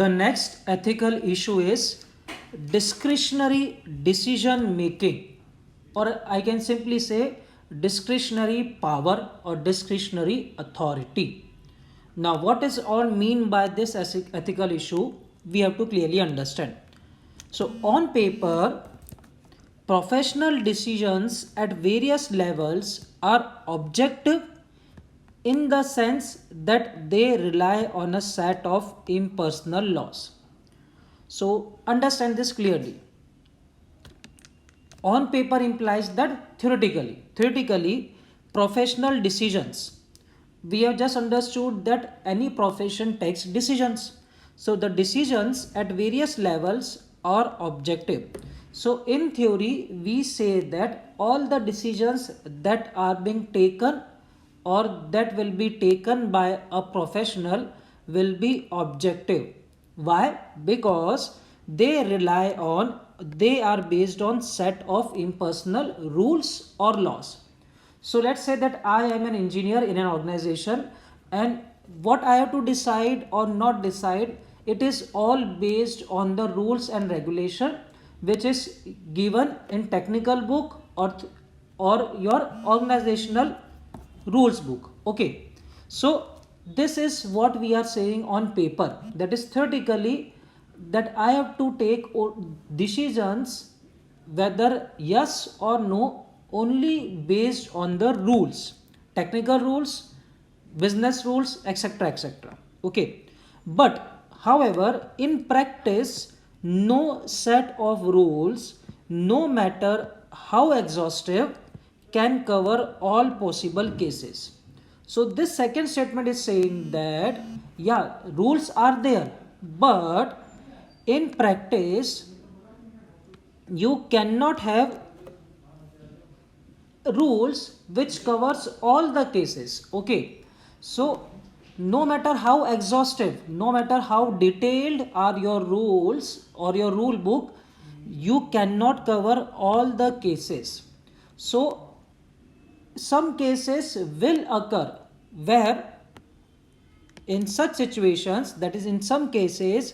The next ethical issue is discretionary decision making, or I can simply say discretionary power or discretionary authority. Now, what is all mean by this ethical issue? We have to clearly understand. So, on paper, professional decisions at various levels are objective in the sense that they rely on a set of impersonal laws. So, understand this clearly. On paper implies that theoretically, professional decisions. We have just understood that any profession takes decisions. So, the decisions at various levels are objective. So, in theory, we say that all the decisions that are being taken or that will be taken by a professional will be objective. Why? Because they are based on set of impersonal rules or laws. So let's say that I am an engineer in an organization, and what I have to decide or not decide, it is all based on the rules and regulation which is given in technical book or your organizational rules book. Okay, so this is what we are saying on paper, that is theoretically, that I have to take decisions whether yes or no only based on the rules, technical rules, business rules, etc. etc. Okay, but however, in practice, no set of rules, no matter how exhaustive, can cover all possible cases. So, this second statement is saying that yeah, rules are there, but in practice, you cannot have rules which covers all the cases. Okay, so no matter how exhaustive, no matter how detailed are your rules or your rule book, you cannot cover all the cases. So some cases will occur where in such situations, that is in some cases,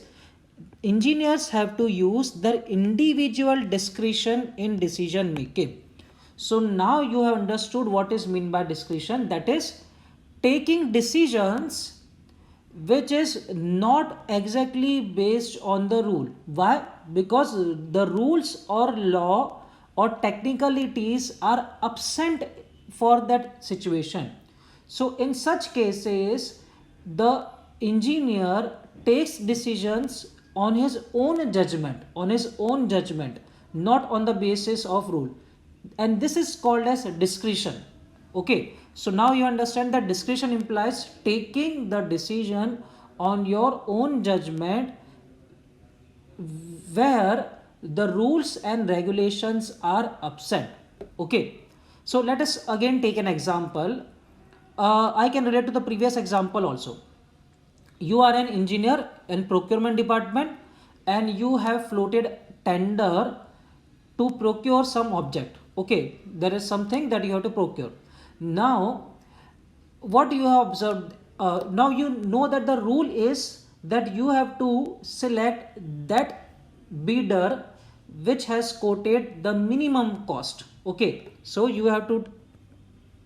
engineers have to use their individual discretion in decision making. So now you have understood what is meant by discretion, that is taking decisions which is not exactly based on the rule. Why? Because the rules or law or technicalities are absent for that situation. So in such cases, the engineer takes decisions on his own judgment, not on the basis of rule, and this is called as discretion. Okay, so now you understand that discretion implies taking the decision on your own judgment where the rules and regulations are absent. Okay, so let us again take an example. I can relate to the previous example also. You are an engineer in procurement department and you have floated tender to procure some object. Okay, there is something that you have to procure. Now, what you have observed, now you know that the rule is that you have to select that bidder which has quoted the minimum cost. Okay, so you have to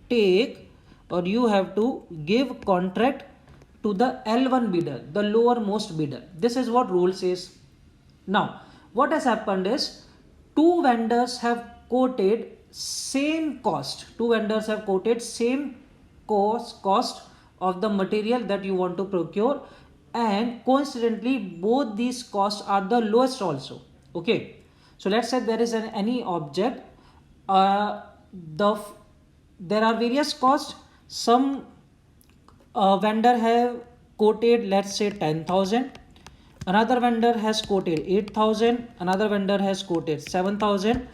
take or you have to give contract to the L1 bidder, the lowermost bidder. This is what rule says. Now, what has happened is two vendors have quoted same cost. Two vendors have quoted same cost of the material that you want to procure, and coincidentally both these costs are the lowest also. Okay, so let's say there is any object, there are various costs. Some vendor have quoted, let's say 10,000, another vendor has quoted 8,000, another vendor has quoted 7,000,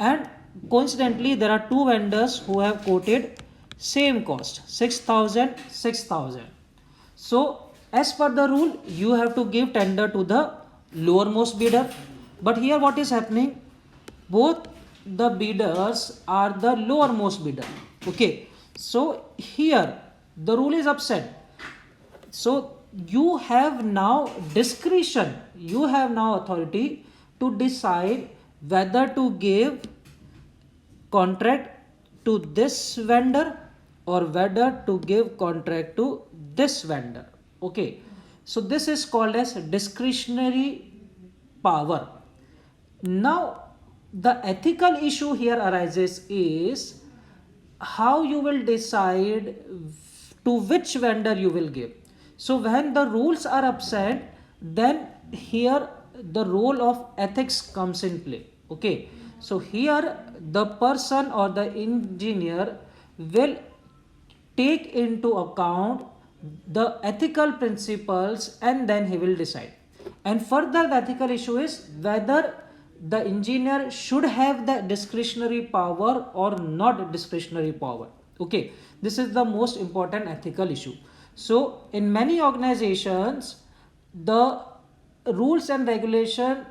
and coincidentally there are two vendors who have quoted same cost 6,000, 6,000. So as per the rule, you have to give tender to the lowermost bidder, but here what is happening, both the bidders are the lowermost bidder. Okay, so here the rule is upset. So you have now discretion, you have now authority to decide whether to give contract to this vendor or whether to give contract to this vendor. Okay, so this is called as discretionary power. Now the ethical issue here arises is how you will decide to which vendor you will give. So when the rules are upset, then here the role of ethics comes in play. Okay, so here the person or the engineer will take into account the ethical principles and then he will decide. And further, the ethical issue is whether the engineer should have the discretionary power or not discretionary power. Okay, this is the most important ethical issue. So in many organizations, the rules and regulation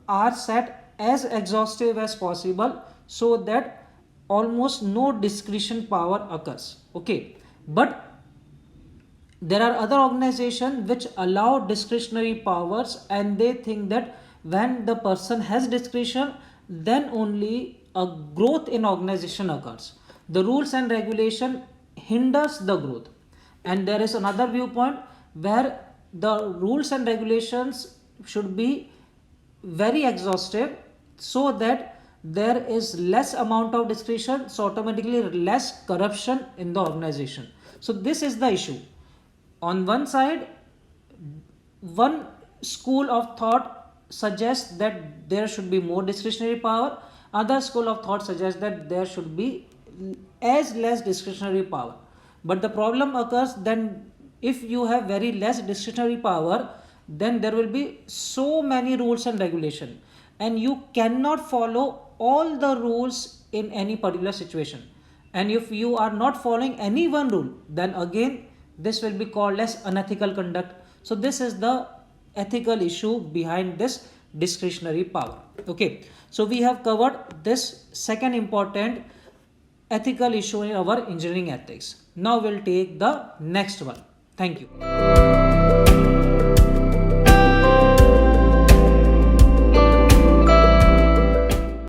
are set as exhaustive as possible so that almost no discretion power occurs. Okay, but there are other organizations which allow discretionary powers, and they think that when the person has discretion, then only a growth in organization occurs. The rules and regulation hinders the growth. And there is another viewpoint where the rules and regulations should be very exhaustive so that there is less amount of discretion, so automatically less corruption in the organization. So this is the issue. On one side, one school of thought suggests that there should be more discretionary power, other school of thought suggests that there should be as less discretionary power. But the problem occurs then if you have very less discretionary power, then there will be so many rules and regulation, and you cannot follow all the rules in any particular situation. And if you are not following any one rule, then again this will be called as unethical conduct. So this is the ethical issue behind this discretionary power. Okay, so we have covered this second important ethical issue in our engineering ethics. Now we'll take the next one. Thank you.